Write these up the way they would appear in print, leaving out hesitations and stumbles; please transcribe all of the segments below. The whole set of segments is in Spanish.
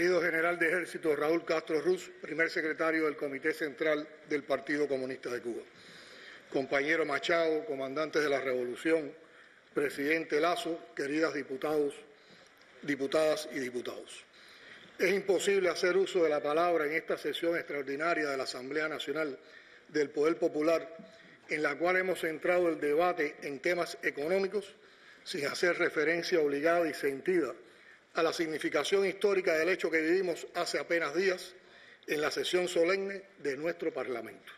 Querido General de Ejército Raúl Castro Ruz, primer secretario del Comité Central del Partido Comunista de Cuba. Compañero Machado, comandantes de la Revolución, presidente Lazo, queridas diputadas y diputados. Es imposible hacer uso de la palabra en esta sesión extraordinaria de la Asamblea Nacional del Poder Popular, en la cual hemos centrado el debate en temas económicos, sin hacer referencia obligada y sentida a la significación histórica del hecho que vivimos hace apenas días en la sesión solemne de nuestro Parlamento.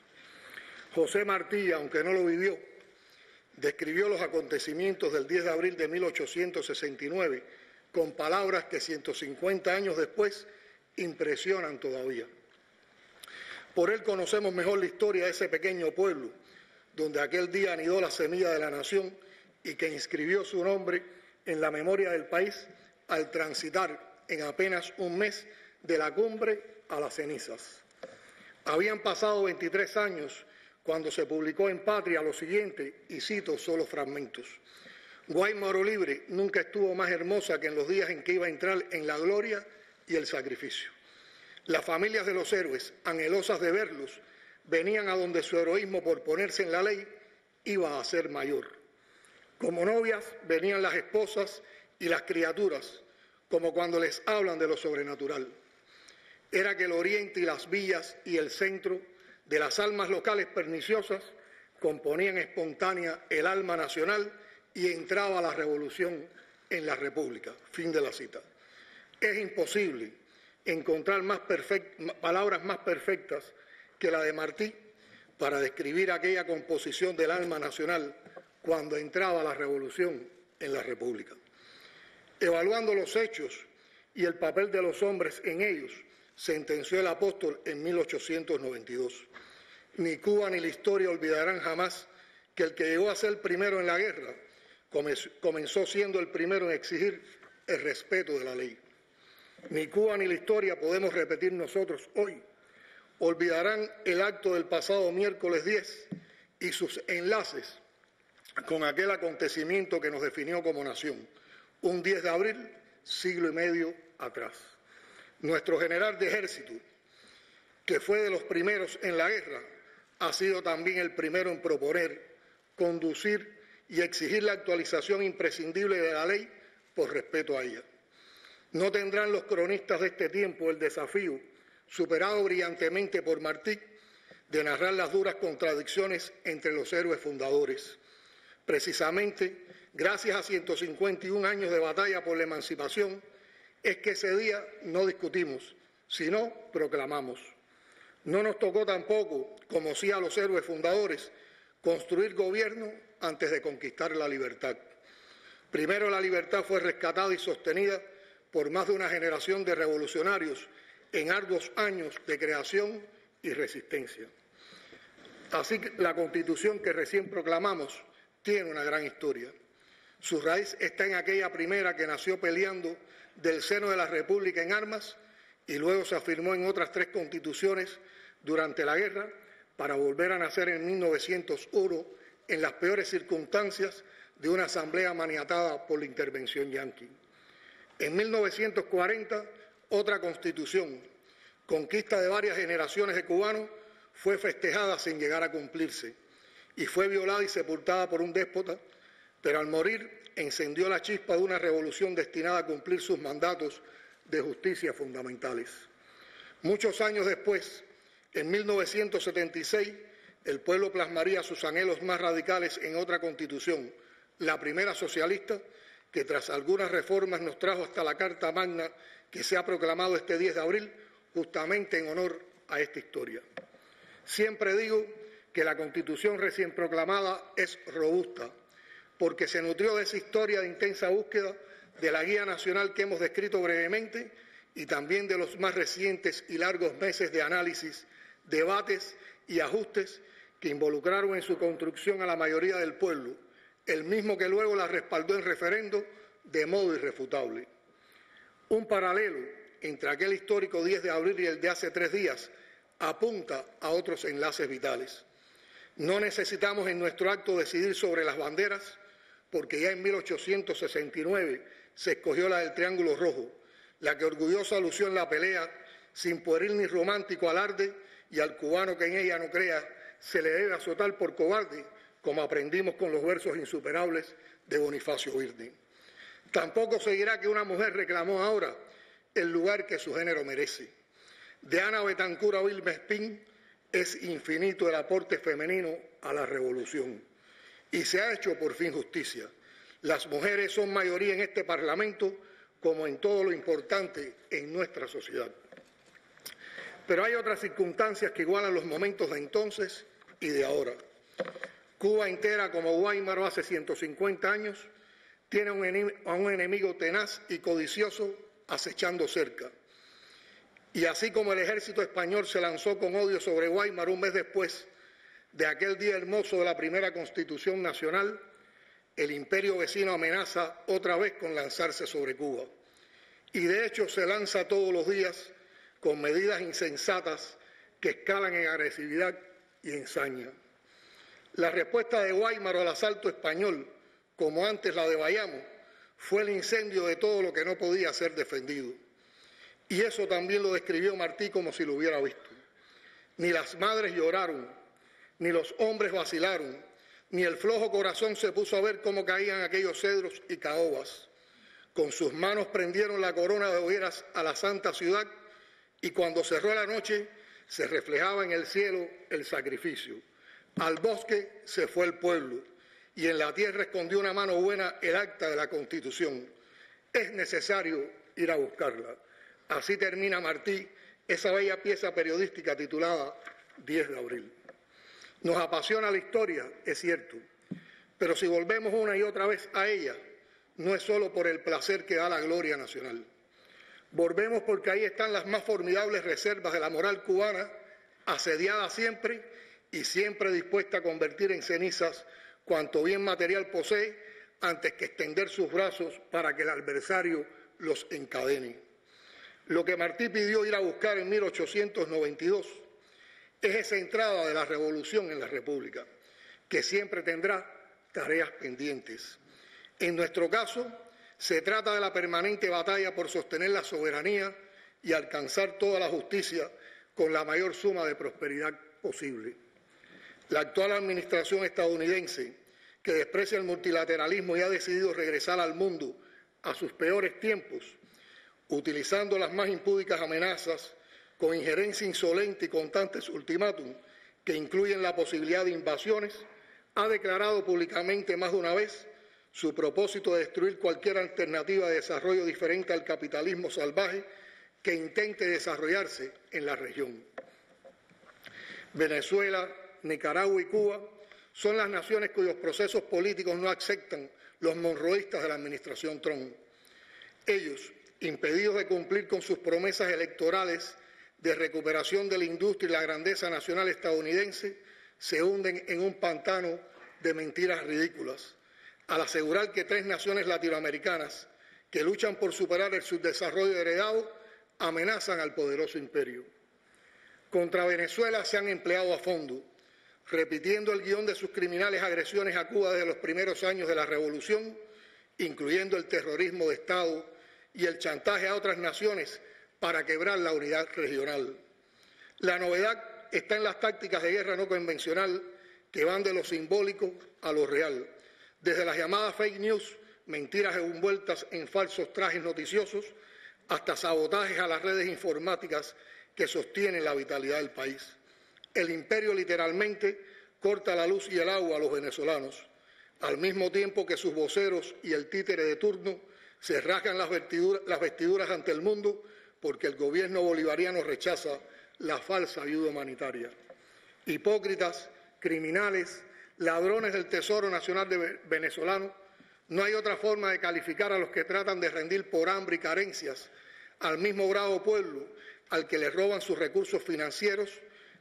José Martí, aunque no lo vivió, describió los acontecimientos del 10 de abril de 1869 con palabras que 150 años después impresionan todavía. Por él conocemos mejor la historia de ese pequeño pueblo, donde aquel día anidó la semilla de la nación y que inscribió su nombre en la memoria del país al transitar en apenas un mes de la cumbre a las cenizas. Habían pasado 23 años cuando se publicó en Patria lo siguiente, y cito solo fragmentos. Guaymaro libre nunca estuvo más hermosa que en los días en que iba a entrar en la gloria y el sacrificio. Las familias de los héroes, anhelosas de verlos, venían a donde su heroísmo por ponerse en la ley iba a ser mayor. Como novias venían las esposas y las criaturas, como cuando les hablan de lo sobrenatural. Era que el oriente y las villas y el centro de las almas locales perniciosas componían espontánea el alma nacional y entraba la revolución en la República. Fin de la cita. Es imposible encontrar palabras más perfectas que la de Martí para describir aquella composición del alma nacional cuando entraba la revolución en la República. Evaluando los hechos y el papel de los hombres en ellos, sentenció el apóstol en 1892. Ni Cuba ni la historia olvidarán jamás que el que llegó a ser primero en la guerra comenzó siendo el primero en exigir el respeto de la ley. Ni Cuba ni la historia podemos repetir nosotros hoy. Olvidarán el acto del pasado miércoles 10 y sus enlaces con aquel acontecimiento que nos definió como nación. Un 10 de abril, siglo y medio atrás. Nuestro general de ejército, que fue de los primeros en la guerra, ha sido también el primero en proponer, conducir y exigir la actualización imprescindible de la ley por respeto a ella. No tendrán los cronistas de este tiempo el desafío, superado brillantemente por Martí, de narrar las duras contradicciones entre los héroes fundadores. Precisamente, gracias a 151 años de batalla por la emancipación, es que ese día no discutimos, sino proclamamos. No nos tocó tampoco, como sí a los héroes fundadores, construir gobierno antes de conquistar la libertad. Primero la libertad fue rescatada y sostenida por más de una generación de revolucionarios en arduos años de creación y resistencia. Así que la Constitución que recién proclamamos tiene una gran historia. Su raíz está en aquella primera que nació peleando del seno de la República en armas y luego se afirmó en otras 3 constituciones durante la guerra para volver a nacer en 1901 en las peores circunstancias de una asamblea maniatada por la intervención yanqui. En 1940, otra constitución, conquista de varias generaciones de cubanos, fue festejada sin llegar a cumplirse y fue violada y sepultada por un déspota, pero al morir encendió la chispa de una revolución destinada a cumplir sus mandatos de justicia fundamentales. Muchos años después, en 1976, el pueblo plasmaría sus anhelos más radicales en otra constitución, la primera socialista, que tras algunas reformas nos trajo hasta la Carta Magna que se ha proclamado este 10 de abril, justamente en honor a esta historia. Siempre digo que la Constitución recién proclamada es robusta, porque se nutrió de esa historia de intensa búsqueda de la guía nacional que hemos descrito brevemente y también de los más recientes y largos meses de análisis, debates y ajustes que involucraron en su construcción a la mayoría del pueblo, el mismo que luego la respaldó en referendo de modo irrefutable. Un paralelo entre aquel histórico 10 de abril y el de hace 3 días apunta a otros enlaces vitales. No necesitamos en nuestro acto decidir sobre las banderas, porque ya en 1869 se escogió la del Triángulo Rojo, la que orgullosa lució en la pelea, sin pueril ni romántico alarde, y al cubano que en ella no crea se le debe azotar por cobarde, como aprendimos con los versos insuperables de Bonifacio Wirtgen. Tampoco seguirá que una mujer reclamó ahora el lugar que su género merece. De Ana Betancur a Vilma Espín es infinito el aporte femenino a la revolución. Y se ha hecho por fin justicia. Las mujeres son mayoría en este Parlamento, como en todo lo importante en nuestra sociedad. Pero hay otras circunstancias que igualan los momentos de entonces y de ahora. Cuba entera, como Guaymaro hace 150 años, tiene a un enemigo tenaz y codicioso acechando cerca. Y así como el ejército español se lanzó con odio sobre Guaymaro un mes después de aquel día hermoso de la primera Constitución Nacional, el imperio vecino amenaza otra vez con lanzarse sobre Cuba. Y de hecho se lanza todos los días con medidas insensatas que escalan en agresividad y en saña. La respuesta de Guaymaro al asalto español, como antes la de Bayamo, fue el incendio de todo lo que no podía ser defendido. Y eso también lo describió Martí como si lo hubiera visto. Ni las madres lloraron, ni los hombres vacilaron, ni el flojo corazón se puso a ver cómo caían aquellos cedros y caobas. Con sus manos prendieron la corona de hogueras a la santa ciudad y cuando cerró la noche se reflejaba en el cielo el sacrificio. Al bosque se fue el pueblo y en la tierra escondió una mano buena el acta de la Constitución. Es necesario ir a buscarla. Así termina Martí esa bella pieza periodística titulada 10 de abril. Nos apasiona la historia, es cierto, pero si volvemos una y otra vez a ella, no es solo por el placer que da la gloria nacional. Volvemos porque ahí están las más formidables reservas de la moral cubana, asediada siempre y siempre dispuesta a convertir en cenizas cuanto bien material posee antes que extender sus brazos para que el adversario los encadene. Lo que Martí pidió ir a buscar en 1892 es esa entrada de la revolución en la República, que siempre tendrá tareas pendientes. En nuestro caso, se trata de la permanente batalla por sostener la soberanía y alcanzar toda la justicia con la mayor suma de prosperidad posible. La actual administración estadounidense, que desprecia el multilateralismo y ha decidido regresar al mundo a sus peores tiempos, utilizando las más impúdicas amenazas, con injerencia insolente y constantes ultimátum que incluyen la posibilidad de invasiones, ha declarado públicamente más de una vez su propósito de destruir cualquier alternativa de desarrollo diferente al capitalismo salvaje que intente desarrollarse en la región. Venezuela, Nicaragua y Cuba son las naciones cuyos procesos políticos no aceptan los monroístas de la administración Trump. Ellos, impedidos de cumplir con sus promesas electorales de recuperación de la industria y la grandeza nacional estadounidense, se hunden en un pantano de mentiras ridículas, al asegurar que 3 naciones latinoamericanas que luchan por superar el subdesarrollo heredado amenazan al poderoso imperio. Contra Venezuela se han empleado a fondo, repitiendo el guión de sus criminales agresiones a Cuba desde los primeros años de la revolución, incluyendo el terrorismo de Estado y el chantaje a otras naciones para quebrar la unidad regional. La novedad está en las tácticas de guerra no convencional que van de lo simbólico a lo real, desde las llamadas fake news, mentiras envueltas en falsos trajes noticiosos, hasta sabotajes a las redes informáticas que sostienen la vitalidad del país. El imperio literalmente corta la luz y el agua a los venezolanos, al mismo tiempo que sus voceros y el títere de turno se rasgan las vestiduras ante el mundo porque el gobierno bolivariano rechaza la falsa ayuda humanitaria. Hipócritas, criminales, ladrones del Tesoro Nacional venezolano, no hay otra forma de calificar a los que tratan de rendir por hambre y carencias al mismo bravo pueblo al que le roban sus recursos financieros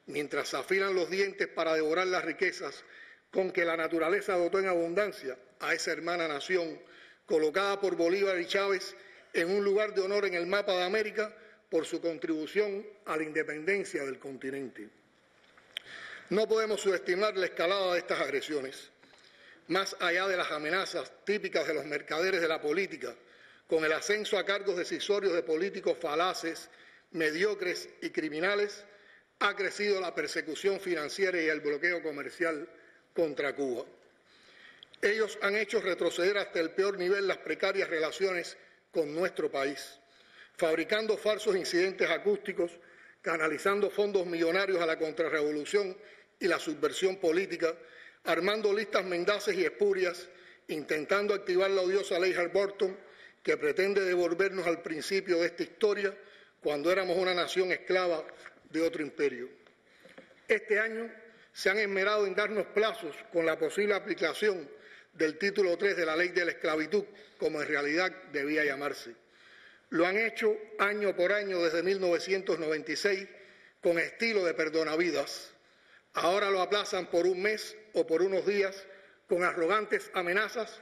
mientras afilan los dientes para devorar las riquezas con que la naturaleza dotó en abundancia a esa hermana nación colocada por Bolívar y Chávez en un lugar de honor en el mapa de América por su contribución a la independencia del continente. No podemos subestimar la escalada de estas agresiones. Más allá de las amenazas típicas de los mercaderes de la política, con el ascenso a cargos decisorios de políticos falaces, mediocres y criminales, ha crecido la persecución financiera y el bloqueo comercial contra Cuba. Ellos han hecho retroceder hasta el peor nivel las precarias relaciones con nuestro país, fabricando falsos incidentes acústicos, canalizando fondos millonarios a la contrarrevolución y la subversión política, armando listas mendaces y espurias, intentando activar la odiosa ley Hart-Burton, que pretende devolvernos al principio de esta historia, cuando éramos una nación esclava de otro imperio. Este año se han esmerado en darnos plazos con la posible aplicación del título 3 de la Ley de la Esclavitud, como en realidad debía llamarse. Lo han hecho año por año desde 1996 con estilo de perdonavidas. Ahora lo aplazan por un mes o por unos días con arrogantes amenazas,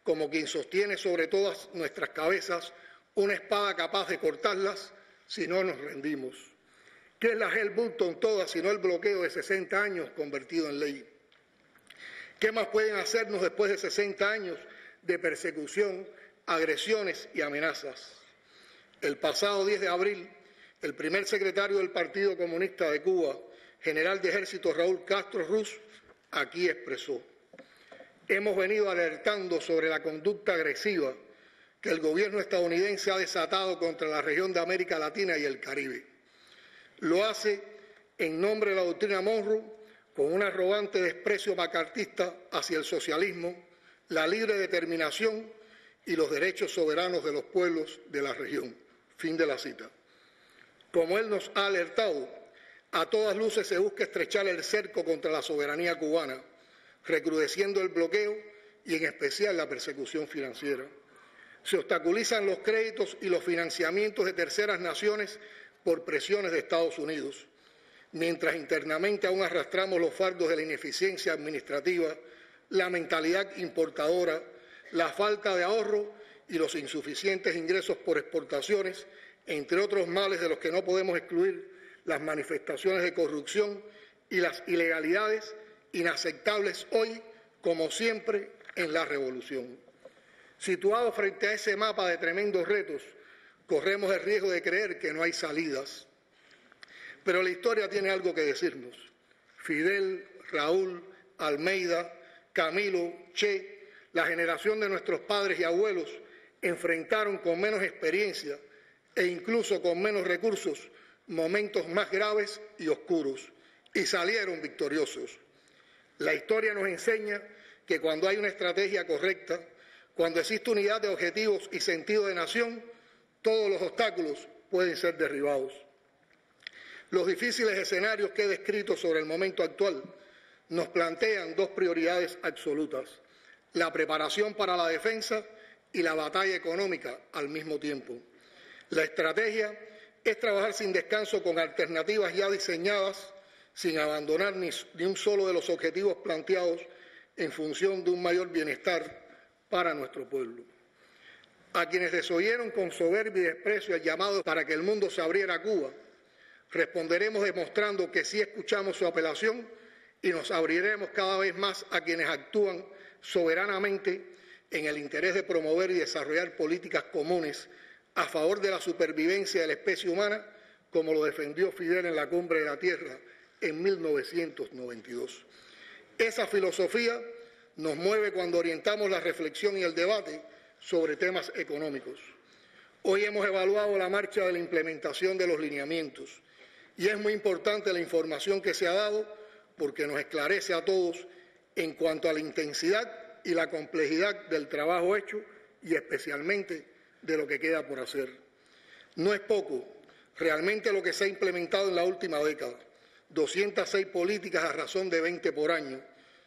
como quien sostiene sobre todas nuestras cabezas una espada capaz de cortarlas si no nos rendimos. ¿Qué es la Hart-Burton toda sino el bloqueo de 60 años convertido en ley? ¿Qué más pueden hacernos después de 60 años de persecución, agresiones y amenazas? El pasado 10 de abril, el primer secretario del Partido Comunista de Cuba, general de ejército Raúl Castro Ruz, aquí expresó: hemos venido alertando sobre la conducta agresiva que el gobierno estadounidense ha desatado contra la región de América Latina y el Caribe. Lo hace en nombre de la doctrina Monroe, con un arrogante desprecio macartista hacia el socialismo, la libre determinación y los derechos soberanos de los pueblos de la región. Fin de la cita. Como él nos ha alertado, a todas luces se busca estrechar el cerco contra la soberanía cubana, recrudeciendo el bloqueo y en especial la persecución financiera. Se obstaculizan los créditos y los financiamientos de terceras naciones por presiones de Estados Unidos, mientras internamente aún arrastramos los fardos de la ineficiencia administrativa, la mentalidad importadora, la falta de ahorro y los insuficientes ingresos por exportaciones, entre otros males de los que no podemos excluir las manifestaciones de corrupción y las ilegalidades inaceptables hoy, como siempre, en la revolución. Situados frente a ese mapa de tremendos retos, corremos el riesgo de creer que no hay salidas. Pero la historia tiene algo que decirnos. Fidel, Raúl, Almeida, Camilo, Che, la generación de nuestros padres y abuelos enfrentaron con menos experiencia e incluso con menos recursos momentos más graves y oscuros y salieron victoriosos. La historia nos enseña que cuando hay una estrategia correcta, cuando existe unidad de objetivos y sentido de nación, todos los obstáculos pueden ser derribados. Los difíciles escenarios que he descrito sobre el momento actual nos plantean dos prioridades absolutas: la preparación para la defensa y la batalla económica al mismo tiempo. La estrategia es trabajar sin descanso con alternativas ya diseñadas, sin abandonar ni un solo de los objetivos planteados en función de un mayor bienestar para nuestro pueblo. A quienes desoyeron con soberbia y desprecio el llamado para que el mundo se abriera a Cuba, responderemos demostrando que sí escuchamos su apelación y nos abriremos cada vez más a quienes actúan soberanamente en el interés de promover y desarrollar políticas comunes a favor de la supervivencia de la especie humana, como lo defendió Fidel en la Cumbre de la Tierra en 1992. Esa filosofía nos mueve cuando orientamos la reflexión y el debate sobre temas económicos. Hoy hemos evaluado la marcha de la implementación de los lineamientos y es muy importante la información que se ha dado porque nos esclarece a todos en cuanto a la intensidad y la complejidad del trabajo hecho y especialmente de lo que queda por hacer. No es poco realmente lo que se ha implementado en la última década, 206 políticas a razón de 20 por año.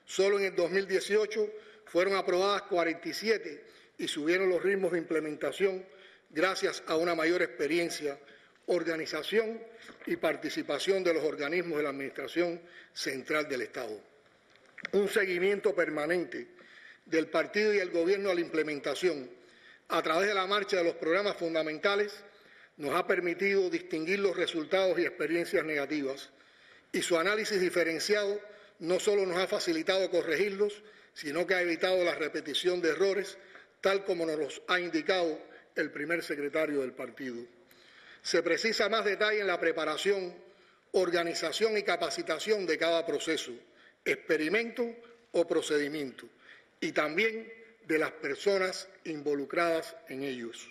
Solo en el 2018 fueron aprobadas 47 y subieron los ritmos de implementación gracias a una mayor experiencia, organización y participación de los organismos de la Administración Central del Estado. Un seguimiento permanente del partido y el Gobierno a la implementación a través de la marcha de los programas fundamentales nos ha permitido distinguir los resultados y experiencias negativas y su análisis diferenciado no solo nos ha facilitado corregirlos, sino que ha evitado la repetición de errores, tal como nos los ha indicado el primer secretario del partido. Se precisa más detalle en la preparación, organización y capacitación de cada proceso, experimento o procedimiento, y también de las personas involucradas en ellos.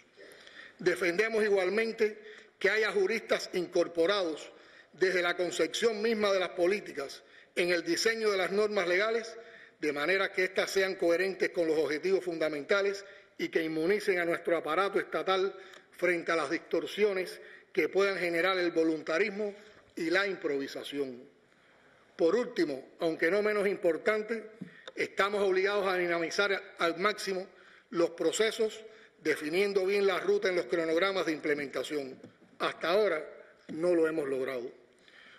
Defendemos igualmente que haya juristas incorporados desde la concepción misma de las políticas en el diseño de las normas legales, de manera que éstas sean coherentes con los objetivos fundamentales y que inmunicen a nuestro aparato estatal frente a las distorsiones que puedan generar el voluntarismo y la improvisación. Por último, aunque no menos importante, estamos obligados a dinamizar al máximo los procesos, definiendo bien la ruta en los cronogramas de implementación. Hasta ahora no lo hemos logrado.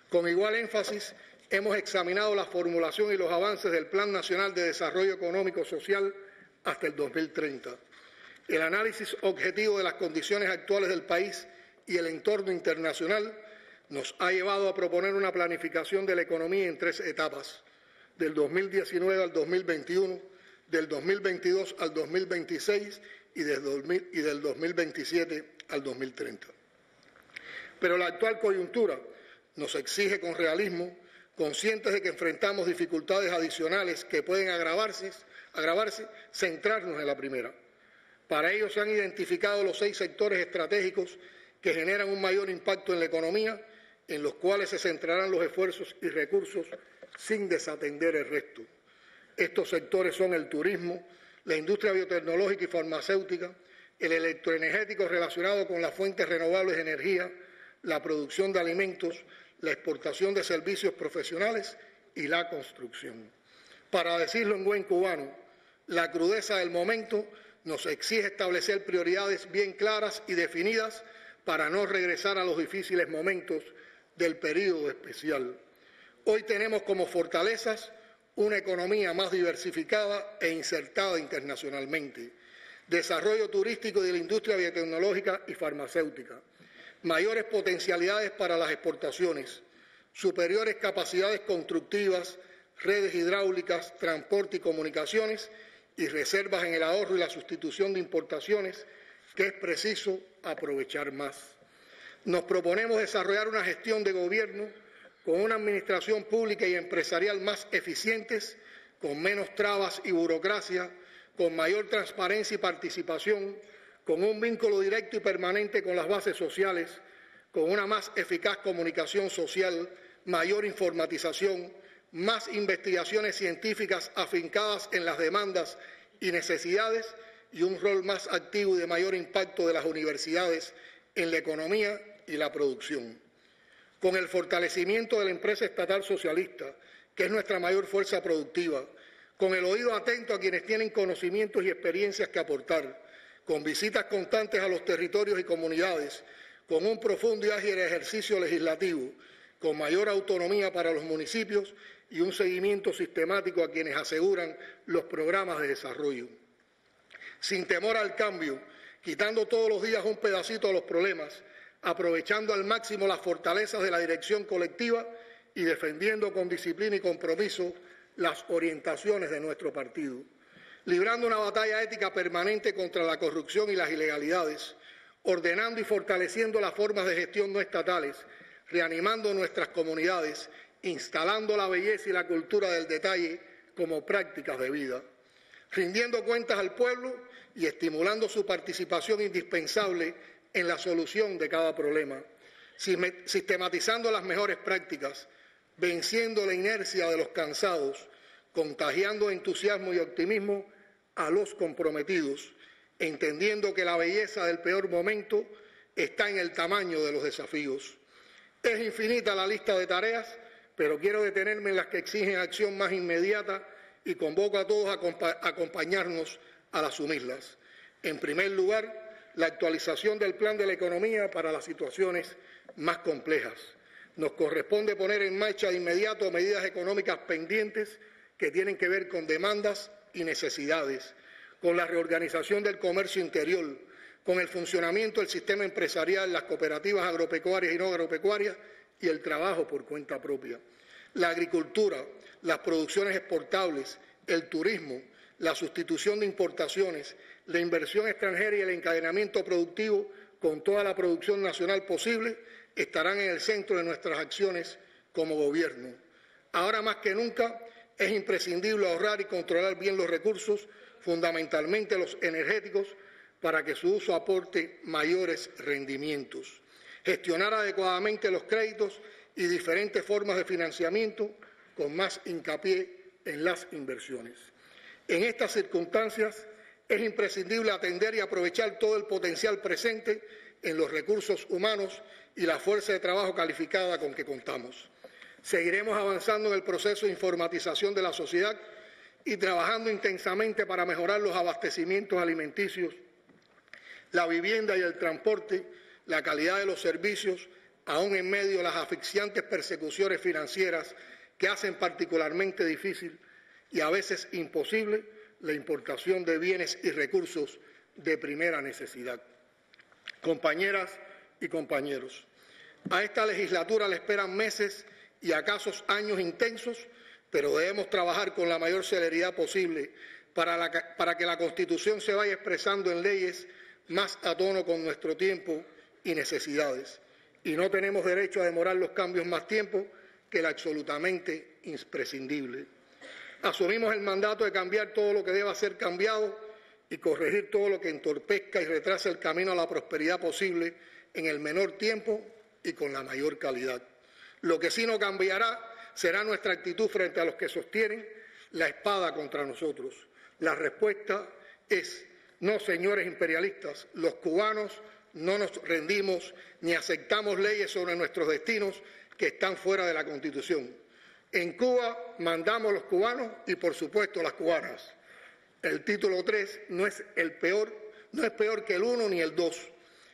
Con igual énfasis, hemos examinado la formulación y los avances del Plan Nacional de Desarrollo Económico Social hasta el 2030. El análisis objetivo de las condiciones actuales del país y el entorno internacional nos ha llevado a proponer una planificación de la economía en 3 etapas, del 2019 al 2021, del 2022 al 2026 y del 2027 al 2030. Pero la actual coyuntura nos exige con realismo, conscientes de que enfrentamos dificultades adicionales que pueden agravarse, centrarnos en la primera. Para ello se han identificado los 6 sectores estratégicos que generan un mayor impacto en la economía, en los cuales se centrarán los esfuerzos y recursos sin desatender el resto. Estos sectores son el turismo, la industria biotecnológica y farmacéutica, el electroenergético relacionado con las fuentes renovables de energía, la producción de alimentos, la exportación de servicios profesionales y la construcción. Para decirlo en buen cubano, la crudeza del momento nos exige establecer prioridades bien claras y definidas para no regresar a los difíciles momentos del período especial. Hoy tenemos como fortalezas una economía más diversificada e insertada internacionalmente, desarrollo turístico de la industria biotecnológica y farmacéutica, mayores potencialidades para las exportaciones, superiores capacidades constructivas, redes hidráulicas, transporte y comunicaciones y reservas en el ahorro y la sustitución de importaciones que es preciso aprovechar más. Nos proponemos desarrollar una gestión de gobierno con una administración pública y empresarial más eficientes, con menos trabas y burocracia, con mayor transparencia y participación, con un vínculo directo y permanente con las bases sociales, con una más eficaz comunicación social, mayor informatización, más investigaciones científicas afincadas en las demandas y necesidades y un rol más activo y de mayor impacto de las universidades en la economía y la producción. Con el fortalecimiento de la empresa estatal socialista, que es nuestra mayor fuerza productiva, con el oído atento a quienes tienen conocimientos y experiencias que aportar, con visitas constantes a los territorios y comunidades, con un profundo y ágil ejercicio legislativo, con mayor autonomía para los municipios y un seguimiento sistemático a quienes aseguran los programas de desarrollo. Sin temor al cambio, quitando todos los días un pedacito a los problemas, aprovechando al máximo las fortalezas de la dirección colectiva y defendiendo con disciplina y compromiso las orientaciones de nuestro partido, librando una batalla ética permanente contra la corrupción y las ilegalidades, ordenando y fortaleciendo las formas de gestión no estatales, reanimando nuestras comunidades, instalando la belleza y la cultura del detalle como prácticas de vida, rindiendo cuentas al pueblo y estimulando su participación indispensable en la solución de cada problema, sistematizando las mejores prácticas, venciendo la inercia de los cansados, contagiando entusiasmo y optimismo a los comprometidos, entendiendo que la belleza del peor momento está en el tamaño de los desafíos. Es infinita la lista de tareas, pero quiero detenerme en las que exigen acción más inmediata y convoco a todos a acompañarnos al asumirlas. En primer lugar, la actualización del plan de la economía para las situaciones más complejas. Nos corresponde poner en marcha de inmediato medidas económicas pendientes que tienen que ver con demandas y necesidades, con la reorganización del comercio interior, con el funcionamiento del sistema empresarial, las cooperativas agropecuarias y no agropecuarias y el trabajo por cuenta propia. La agricultura, las producciones exportables, el turismo, la sustitución de importaciones, la inversión extranjera y el encadenamiento productivo con toda la producción nacional posible estarán en el centro de nuestras acciones como gobierno. Ahora más que nunca es imprescindible ahorrar y controlar bien los recursos, fundamentalmente los energéticos, para que su uso aporte mayores rendimientos. Gestionar adecuadamente los créditos y diferentes formas de financiamiento con más hincapié en las inversiones. En estas circunstancias es imprescindible atender y aprovechar todo el potencial presente en los recursos humanos y la fuerza de trabajo calificada con que contamos. Seguiremos avanzando en el proceso de informatización de la sociedad y trabajando intensamente para mejorar los abastecimientos alimenticios, la vivienda y el transporte, la calidad de los servicios, aún en medio de las asfixiantes persecuciones financieras que hacen particularmente difícil y a veces imposible la importación de bienes y recursos de primera necesidad. Compañeras y compañeros, a esta legislatura le esperan meses y acaso años intensos, pero debemos trabajar con la mayor celeridad posible para que la Constitución se vaya expresando en leyes más a tono con nuestro tiempo y necesidades. Y no tenemos derecho a demorar los cambios más tiempo que el absolutamente imprescindible. Asumimos el mandato de cambiar todo lo que deba ser cambiado y corregir todo lo que entorpezca y retrase el camino a la prosperidad posible en el menor tiempo y con la mayor calidad. Lo que sí no cambiará será nuestra actitud frente a los que sostienen la espada contra nosotros. La respuesta es: no, señores imperialistas, los cubanos no nos rendimos ni aceptamos leyes sobre nuestros destinos que están fuera de la Constitución. En Cuba mandamos los cubanos y, por supuesto, las cubanas. El título 3 no es peor que el 1 ni el 2,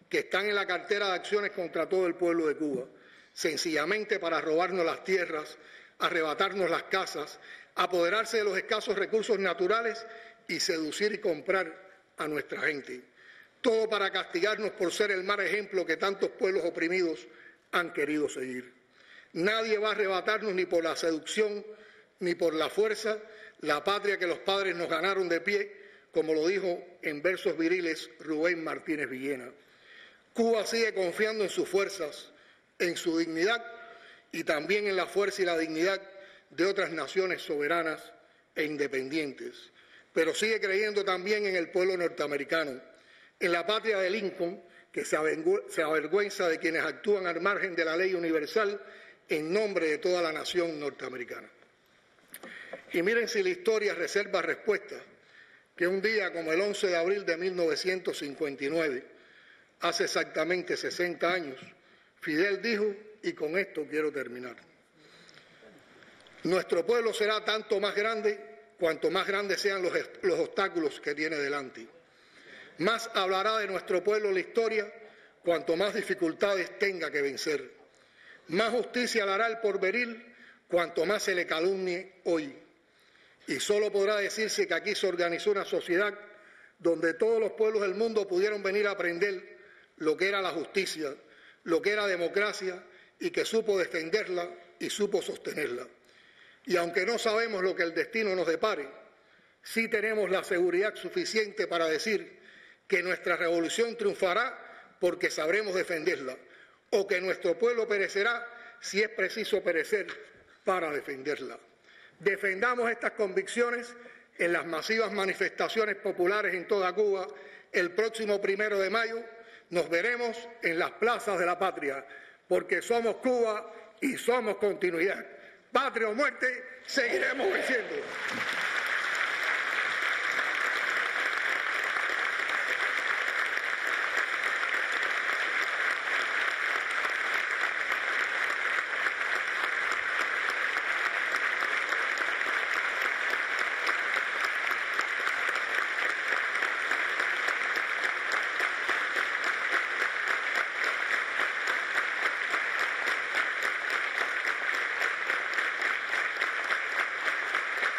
que están en la cartera de acciones contra todo el pueblo de Cuba, sencillamente para robarnos las tierras, arrebatarnos las casas, apoderarse de los escasos recursos naturales y seducir y comprar a nuestra gente. Todo para castigarnos por ser el mal ejemplo que tantos pueblos oprimidos han querido seguir. Nadie va a arrebatarnos ni por la seducción ni por la fuerza la patria que los padres nos ganaron de pie, como lo dijo en versos viriles Rubén Martínez Villena. Cuba sigue confiando en sus fuerzas, en su dignidad y también en la fuerza y la dignidad de otras naciones soberanas e independientes, pero sigue creyendo también en el pueblo norteamericano, en la patria de Lincoln, que se avergüenza de quienes actúan al margen de la ley universal en nombre de toda la nación norteamericana. Y miren si la historia reserva respuesta, que un día como el 11 de abril de 1959, hace exactamente 60 años, Fidel dijo, y con esto quiero terminar: nuestro pueblo será tanto más grande cuanto más grandes sean los obstáculos que tiene delante. Más hablará de nuestro pueblo la historia cuanto más dificultades tenga que vencer. Más justicia le hará el porvenir cuanto más se le calumnie hoy. Y solo podrá decirse que aquí se organizó una sociedad donde todos los pueblos del mundo pudieron venir a aprender lo que era la justicia, lo que era democracia, y que supo defenderla y supo sostenerla. Y aunque no sabemos lo que el destino nos depare, sí tenemos la seguridad suficiente para decir que nuestra revolución triunfará porque sabremos defenderla, o que nuestro pueblo perecerá si es preciso perecer para defenderla. Defendamos estas convicciones en las masivas manifestaciones populares en toda Cuba el próximo 1 de mayo. Nos veremos en las plazas de la patria, porque somos Cuba y somos continuidad. Patria o muerte, seguiremos venciendo.